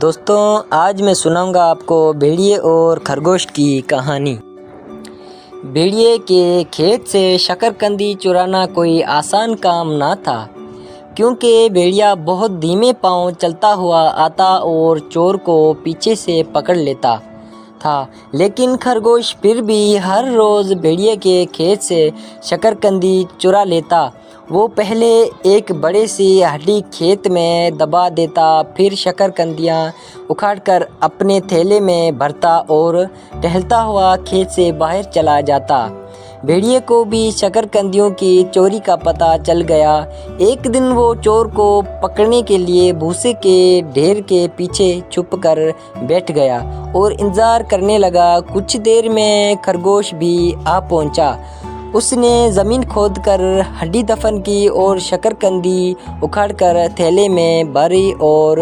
دوستوں آج میں سناؤں گا آپ کو بھیڑیے اور خرگوش کی کہانی۔ بھیڑیے کے کھیت سے شکرقندی چرانا کوئی آسان کام نہ تھا، کیونکہ بھیڑیا بہت دھیمے پاؤں چلتا ہوا آتا اور چور کو پیچھے سے پکڑ لیتا تھا۔ لیکن خرگوش پھر بھی ہر روز بھیڑیے کے کھیت سے شکرقندی چرا لیتا۔ وہ پہلے ایک بڑی سی ہڈی کھیت میں دبا دیتا، پھر شکرقندیاں اکھاڑ کر اپنے تھیلے میں بھرتا اور ٹہلتا ہوا کھیت سے باہر چلا جاتا۔ بھیڑیے کو بھی شکرقندیوں کی چوری کا پتہ چل گیا۔ ایک دن وہ چور کو پکڑنے کے لیے بھوسے کے ڈھیر کے پیچھے چھپ کر بیٹھ گیا اور انتظار کرنے لگا۔ کچھ دیر میں خرگوش بھی آ پہنچا۔ اس نے زمین کھود کر ہڈی دفن کی اور شکرقندی اکھاڑ کر تھیلے میں بھری اور